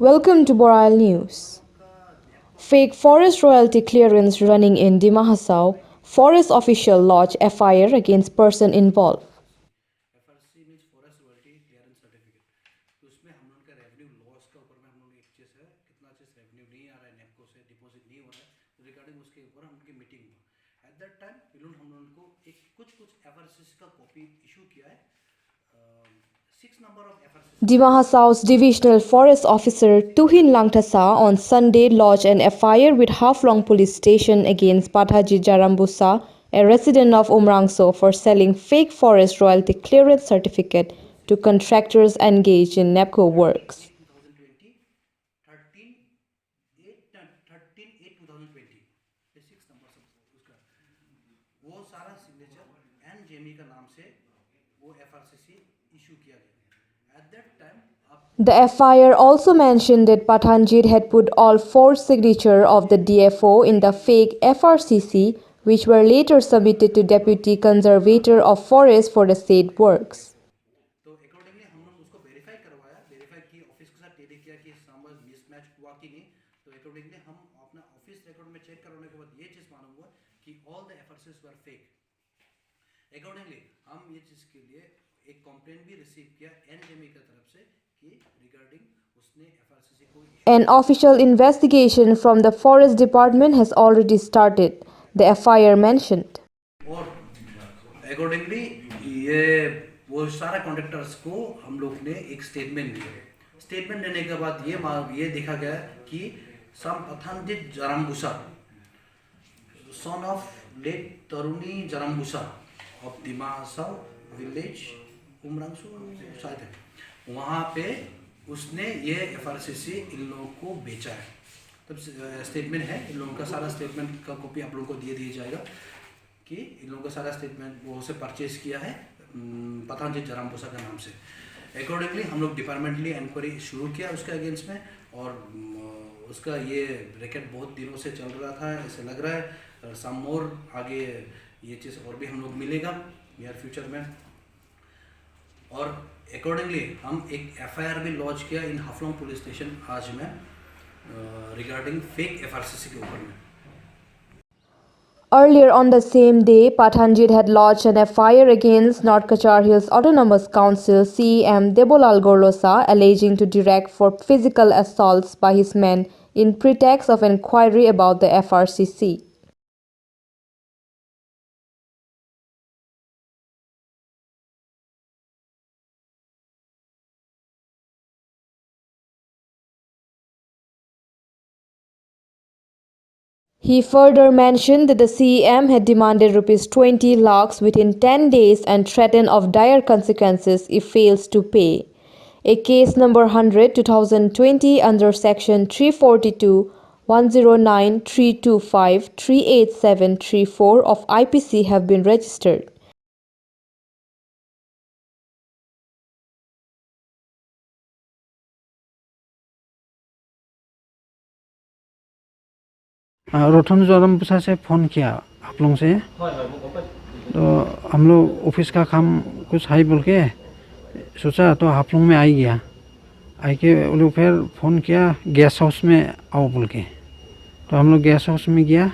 Welcome to Boral News. Fake forest royalty clearance running in Dima Hasao. Forest official lodge FIR against person involved. FRC means forest royalty clearance certificate. तो उसमें हम लोग का revenue loss का ऊपर में हम लोग एक चीज़ है कितना चीज़ रेवेन्यू नहीं आ रहा है नेपको से डिपॉजिट नहीं हो रहा है रिगार्डिंग उसके ऊपर हम उनकी मीटिंग हुआ एट दैट टाइम इन्होंने हम लोगों को एक कुछ FRCC का कॉपी इशू किया है 6 number of FRCC। Dima Hasao's Divisional Forest Officer Tuhin Langtasa on Sunday lodged an FIR with Haflong Police Station against Pathaji Jarambusa, a resident of Umrangso, for selling fake forest royalty clearance certificate to contractors engaged in NEPCO works. 2020 13/8/2020 ये 6 number उसका वो सारा signature N Jamie का नाम से वो FRCC issue किया गया at that time. The FIR also mentioned that Pathanjit had put all forged signatures of the DFO in the fake FRCC, which were later submitted to Deputy Conservator of Forest for the said works. तो accordingly हम लोग उसको verify की office के साथ tele किया कि समझ मिसमैच हुआ कि नहीं। तो अकॉर्डिंगली हम अपना ऑफिस रिकॉर्ड में चेक करने के बाद ये चीज़ मालूम हुआ कि all the FRCs were fake. Accordingly हम ये चीज़ के लिए एक कंप्लेंट भी रिसीव किया एनजेमी की तरफ से कि रिगार्डिंग उसने FRCC को An official investigation from the Forest Department has already started, the FIR mentioned. और अकॉर्डिंगली ये वो सारा कॉन्ट्रैक्टर्स को हम लोग ने एक स्टेटमेंट दिया। स्टेटमेंट देने के बाद ये देखा गया कि सम Pathanjit Jarambusa son of late Taruni Jarambusa of Dima Hasao village Umrangso शायद है वहाँ पे उसने ये FRCC इन लोगों को बेचा है। तब स्टेटमेंट है इन लोगों का सारा स्टेटमेंट का कॉपी आप लोगों को दिया जाएगा कि इन लोगों का सारा स्टेटमेंट वो से परचेज किया है Pathanjit Jarambusa के नाम से। अकॉर्डिंगली हम लोग डिपार्टमेंटली इंक्वायरी शुरू किया उसके अगेंस्ट में और उसका ये रैकेट बहुत दिनों से चल रहा था ऐसे लग रहा है सम मोर आगे ये चीज़ और भी हम लोग मिलेगा नियर फ्यूचर में। और अकॉर्डिंगली हम एक FIR भी लॉन्च किया इन हाफलोंग पुलिस स्टेशन आज में रिगार्डिंग फेक FRCC के ऊपर में। Earlier on the same day, Pathanjit had lodged an FIR against North Kachar Hills Autonomous Council CEM Debolal Gorlosa, alleging to direct for physical assaults by his men in pretext of inquiry about the FRCC. He further mentioned that the CEM had demanded Rs 20 lakhs within 10 days and threatened of dire consequences if fails to pay. A case number 100/2020 under section 342 109 325 38734 of IPC have been registered. रोथन जारम्बुसा से phone किया आप लोगों से तो हम लोग office का काम कुछ है बोल के सोचा तो आप लोग में आई गया आई के वो लोग फिर फ़ोन किया गेस्ट हाउस में आओ बोल के तो हम लोग गेस्ट हाउस में गया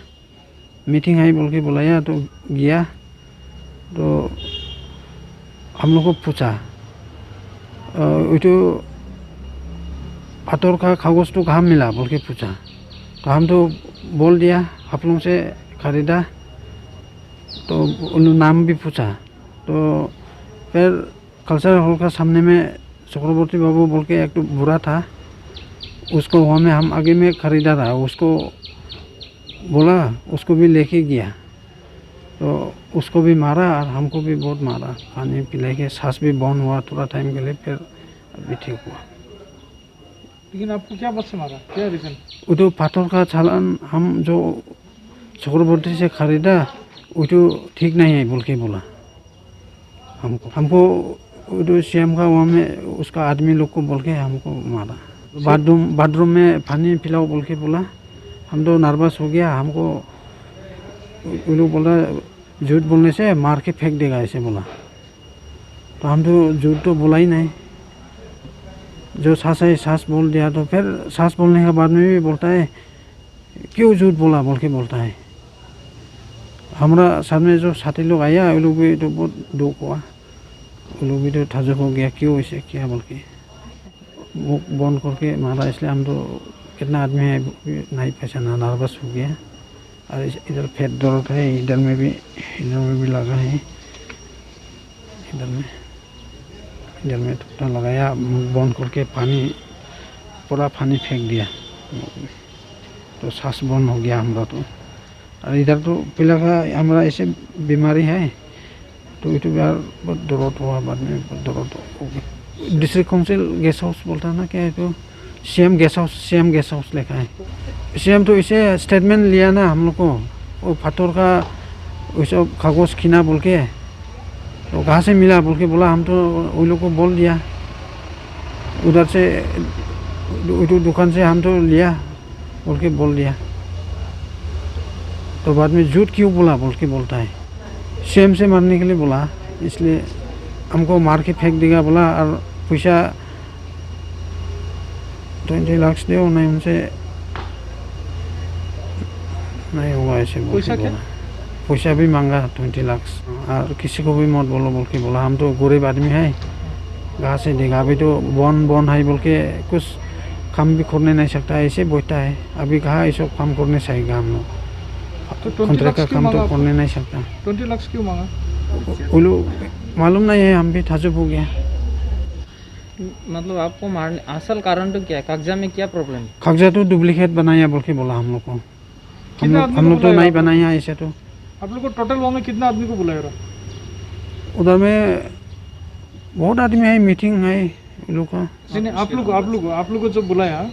मीटिंग आई बोल के बुलाया तो गया तो हम लोग को पूछा वो तो पाथर का कागज़ तो कहाँ मिला बोल के पूछा तो हम तो बोल दिया आप लोगों से खरीदा तो उन नाम भी पूछा तो फिर कल्चरल हॉल का सामने में चक्रवर्ती बाबू बोल के एक तो बुरा था उसको वहाँ में हम आगे में खरीदा था उसको बोला उसको भी लेके गया तो उसको भी मारा और हमको भी बहुत मारा पानी पिला के सांस भी बंद हुआ थोड़ा टाइम के लिए फिर अभी ठीक हुआ। लेकिन आपको क्या बात से मारा क्या रीज़न? वो तो पाथर का चालान हम जो चक्रवर्ती से खरीदा वो तो ठीक नहीं है बोल के बोला हमको वो तो CM का वहाँ में उसका आदमी लोग को बोल के हमको मारा। बाथरूम में पानी पिलाओ बोल के बोला हम तो नर्वस हो गया हमको वो लोग बोला झूठ बोलने से मार के फेंक देगा ऐसे बोला तो हम तो झूठ तो बोला ही नहीं जो सास है सास बोल दिया, तो फिर सास बोलने के बाद में भी बोलता है क्यों झूठ बोला बोल के बोलता है। हमारा सामने जो साथी लोग आया वो लोग भी तो बहुत दुख हुआ, वो लोग भी तो थाजुक हो गया क्यों ऐसे किया बोल के, मुख बंद करके मारा। इसलिए हम तो कितना आदमी है नहीं पहचाना, नर्वस हो गया। और इधर पेट दर्द है, इधर में भी लगा है, इधर में थोड़ा लगाया, मुख बंद करके पूरा पानी फेंक दिया, तो सांस बंद हो गया हमारा। तो और इधर तो पहला का हमारा ऐसे बीमारी है, तो ये तो यार बहुत दर्द हुआ, बाद में बहुत दर्द हो गया। डिस्ट्रिक्ट काउंसिल गेस्ट हाउस बोलता है ना, क्या है तो सीएम गेस्ट हाउस लिखा है। सीएम तो इसे स्टेटमेंट लिया ना हम लोग को, वो पत्थर का वो सब कागज खीना बोल के, तो कहाँ से मिला बोल के बोला। हम तो वो लोग को बोल दिया, उधर से दुकान से हम तो लिया बोल के बोल दिया। तो बाद में झूठ क्यों बोला बोल के बोलता है, सीएम से मारने के लिए बोला, इसलिए हमको मार के फेंक देगा बोला। और पैसा 20 लाख दे, नहीं उनसे नहीं हुआ ऐसे बोल के बोला। पैसा भी मांगा 20 लाख, और किसी को भी मत बोलो बोल के बोला। हम तो गरीब आदमी है, कहाँ से देगा, अभी तो बॉन है बोल के कुछ काम भी करने नहीं सकता, ऐसे बैठा है। अभी कहाँ ये सब काम करने चाहिए हम लोग, तो कॉन्ट्रैक्ट का काम तो करने नहीं सकता। 20 लाख क्यों मांगा? वो लोग मालूम नहीं है, हम भी ताजुब हो गया। मतलब आपको मारने असल कारण तो क्या है? कागजा में क्या प्रॉब्लम है? कागजा तो डुप्लीकेट बनाया बोल के बोला हम लोग को। हम लोग तो नहीं बनाया ऐसे। तो आप लोग को टोटल वहाँ में कितना आदमी को बुलाया रहा? उधर में बहुत आदमी है, मीटिंग है वो लोग का। नहीं, आप लोग को जो बुलाया,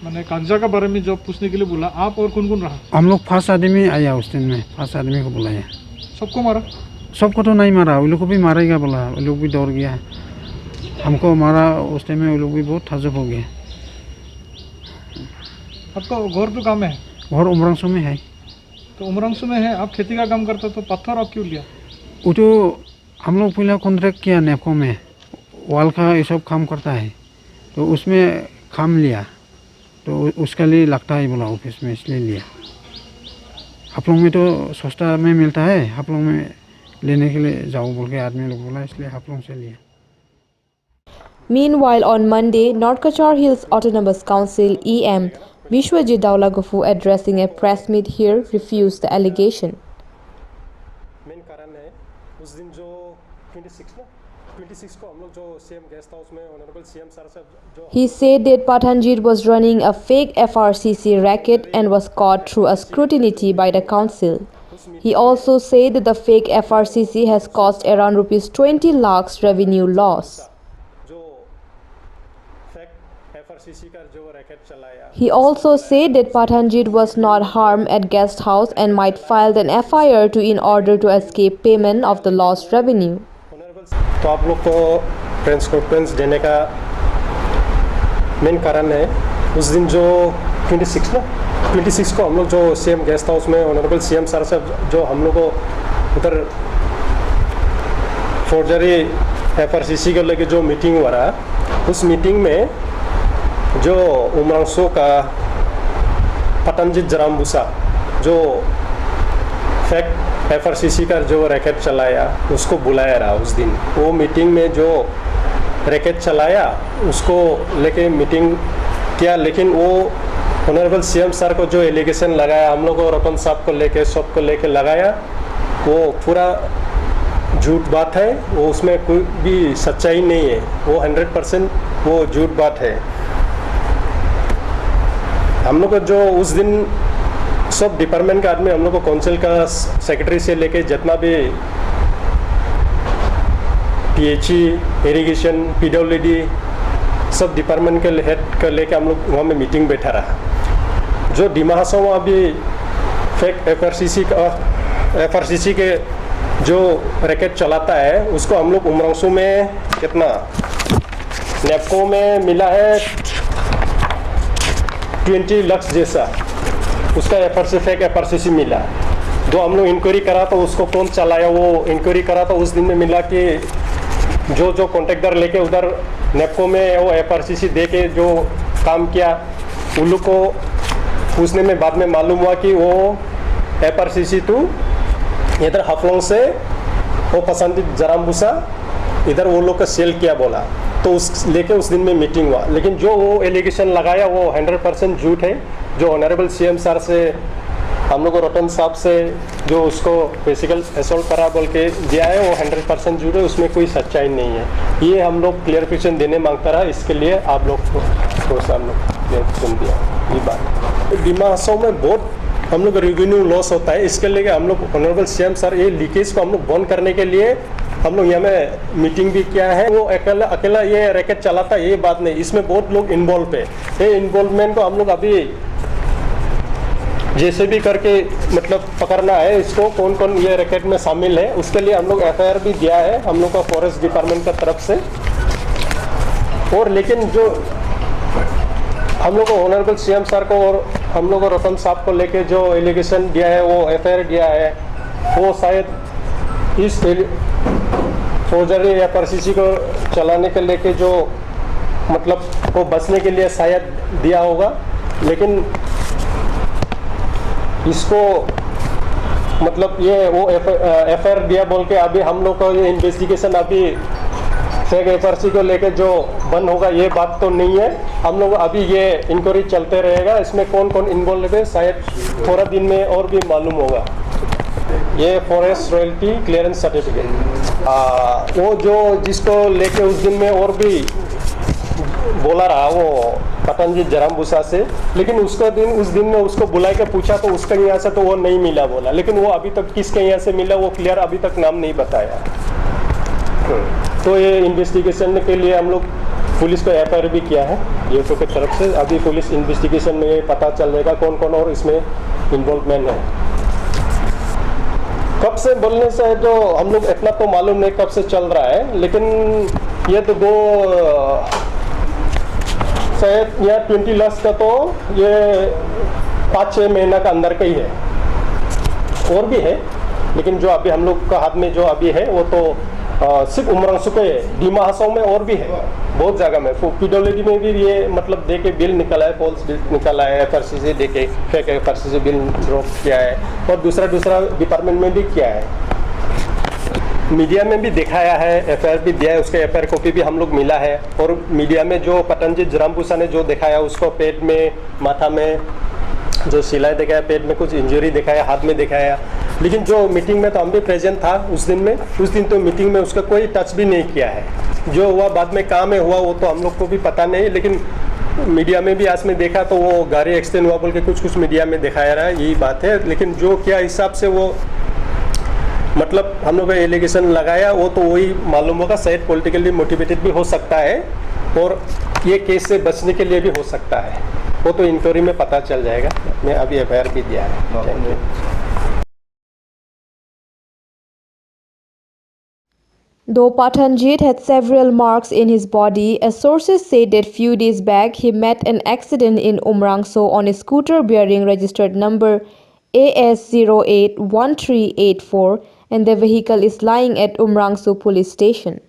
मैंने कागजा का बारे में जो पूछने के लिए बोला, आप और कौन कौन रहा? हम लोग 5 आदमी आया उस दिन में, 5 आदमी को बुलाया। सबको मारा? सबको तो नहीं मारा, वो लोग को भी मारेगा बोला, वो लोग भी डर गया। हमको मारा उस टाइम में, वो लोग भी बहुत ताजुब हो गया। आपका घर तो काम है? घर उमरांसू में है। तो उमरांसू में है, आप खेती का काम करता, तो पत्थर आप क्यों लिया? वो तो हम लोग पहले कॉन्ट्रैक्ट किया नेपको में, वाल का ये सब काम करता है, तो उसमें काम लिया, तो उसके लिए लगता है बोला ऑफिस में, इसलिए लिया। आप लोग में तो सस्ता में मिलता है, आप लोग में लेने के लिए जाओ बोल के आदमी लोग बोला, इसलिए आप लोग से लिया। Meanwhile, on Monday, North Kachar Hills Autonomous Council EM Vishwajit Daulagofu, addressing a press meet here, refused the allegation. Main कारण है उस दिन जो 26 को हम लोग जो सीएम गेस्ट हाउस में ऑनरेबल सीएम सर से जो He said that Pathanjit was running a fake FRCC racket and was caught through a scrutiny by the council. He also said that the fake FRCC has caused around rupees 20 lakhs revenue loss. जो fake एफआरसीसी का जो racket चलाया, He also said that Pathanjit was not harmed at guest house and might file an FIR in order to escape payment of the lost revenue. तो आप लोग को press conference देने का मेन कारण है उस दिन जो 26 को हम लोग जो सीएम गेस्ट हाउस में ऑनरेबल सीएम सर से जो हम लोग को उधर फोर्जरी एफआरसीसी को लेके जो मीटिंग हुआ रहा, उस मीटिंग में जो उमरांसो का पतंजित जरामबूसा जो फेक एफआरसीसी का जो रैकेट चलाया उसको बुलाया रहा उस दिन। वो मीटिंग में जो रैकेट चलाया उसको लेके मीटिंग किया, लेकिन वो ऑनरेबल सीएम सर को जो एलिगेशन लगाया हम लोग को, रतन साहब को लेके सबको लेके लगाया, वो पूरा झूठ बात है। वो उसमें कोई भी सच्चाई नहीं है, वो 100% वो झूठ बात है। हम लोग को जो उस दिन सब डिपार्टमेंट का आदमी, हम लोग को काउंसिल का सेक्रेटरी से लेके जितना भी पीएचई, इरिगेशन, पीडब्ल्यूडी सब डिपार्टमेंट के हेड कर लेके हम लोग वहाँ में मीटिंग बैठा रहा। जो डिमाहासा वहाँ भी फेक एफआरसीसी के जो रैकेट चलाता है उसको हम लोग उमरांसू में कितना नेपको में मिला है 20 लाख जैसा उसका फेक एफआरसीसी मिला। जो हम लोग इंक्वायरी करा तो उसको कौन चलाया, वो इंक्वायरी करा तो उस दिन में मिला कि जो जो कॉन्ट्रैक्टर लेके उधर नेपको में वो FRCC दे के जो काम किया, उन लोग को पूछने में बाद में मालूम हुआ कि वो FRCC तो इधर हाफलोंग से वो पसंदीद जरामबूसा इधर वो लोग का सेल किया बोला, तो उस लेके उस दिन में मीटिंग हुआ। लेकिन जो वो एलिगेशन लगाया वो 100% झूठ है। जो ऑनरेबल CM सर से हम लोग को रतन साहब से जो उसको बेसिकल असॉल्ट करा बोल के दिया है वो 100% झूठ है, उसमें कोई सच्चाई नहीं है। ये हम लोग क्लियरिफिकेशन देने मांगता रहा, इसके लिए आप लोग को सामने क्लियरिफिकेशन दिया। ये बात डिमा हसाओ में बहुत हम लोग रेवेन्यू लॉस होता है, इसके लिए हम लोग ऑनरेबल CM सर ये लीकेज को हम लोग बंद करने के लिए हम लोग यहाँ में मीटिंग भी किया है। वो अकेला ये रैकेट चलाता है ये बात नहीं, इसमें बहुत लोग इन्वॉल्व है। ये इन्वॉल्वमेंट को हम लोग अभी जैसे भी करके मतलब पकड़ना है, इसको कौन कौन ये रैकेट में शामिल है, उसके लिए हम लोग FIR भी दिया है हम लोग का फॉरेस्ट डिपार्टमेंट का तरफ से। और लेकिन जो हम लोग को ऑनरेबल CM सर को और हम लोग को रतन साहब को लेके जो एलिगेशन दिया है वो FIR दिया है, वो शायद इस फौजदारी FRCC को चलाने के लेके जो मतलब वो बचने के लिए शायद दिया होगा। लेकिन इसको मतलब ये वो FIR दिया बोल के अभी हम लोग का ये इन्वेस्टिगेशन अभी फेक FRCC को लेके जो बंद होगा ये बात तो नहीं है। हम लोग अभी ये इंक्वायरी चलते रहेगा, इसमें कौन कौन इन्वॉल्व है शायद थोड़ा दिन में और भी मालूम होगा। ये फॉरेस्ट रॉयल्टी क्लियरेंस सर्टिफिकेट वो जो जिसको लेके उस दिन में और भी बोला रहा वो पतंजित जरामबूसा से, लेकिन उस दिन में उसको बुला के पूछा तो उसका यहाँ से तो वो नहीं मिला बोला, लेकिन वो अभी तक किसके यहाँ से मिला वो क्लियर अभी तक नाम नहीं बताया। तो ये इन्वेस्टिगेशन के लिए हम लोग पुलिस को FIR भी किया है DFO की तरफ से। अभी पुलिस इन्वेस्टिगेशन में ये पता चल जाएगा कौन कौन और इसमें इन्वॉल्वमेंट है। कब से बोलने से जो हम लोग इतना तो मालूम नहीं कब से चल रहा है, लेकिन ये तो शायद यह 20 लाख का तो ये 5-6 महीना का अंदर का ही है। और भी है, लेकिन जो अभी हम लोग का हाथ में जो अभी है वो तो सिर्फ उमरंगसुके है। डिमा हसाओ में और भी है बहुत जगह में। PWD में भी ये मतलब दे के बिल निकला है, फॉल्स बिल निकला है, FRCC दे के फेक FRCC बिल ड्रॉप किया है, और दूसरा डिपार्टमेंट में भी किया है। मीडिया में भी दिखाया है, FIR भी दिया है, उसके FIR कॉपी भी हम लोग मिला है। और मीडिया में जो पतंजित जरामबूसा ने जो दिखाया उसको पेट में माथा में जो सिलाई दिखाया, पेट में कुछ इंजरी दिखाया, हाथ में दिखाया। लेकिन जो मीटिंग में तो हम भी प्रेजेंट था उस दिन तो मीटिंग में उसका कोई टच भी नहीं किया है। जो हुआ बाद में काम में हुआ वो तो हम लोग को भी पता नहीं, लेकिन मीडिया में भी आज में देखा तो वो गाड़ी एक्सीडेंट हुआ बोल के कुछ मीडिया में दिखाया रहा है, यही बात है। लेकिन जो क्या हिसाब से वो मतलब हम लोग एलिगेशन लगाया वो तो वही मालूम होगा। शायद पॉलिटिकली मोटिवेटेड भी हो सकता है और ये केस से बचने के लिए भी हो सकता है, वो तो इंक्वायरी में पता चल जाएगा। मैं अभी FIR भी दिया है। Thank you. Though Patanjit had several marks in his body, as sources said that few days back he met an accident in Umrangso on a scooter bearing registered number AS081384 and the vehicle is lying at Umrangso police station.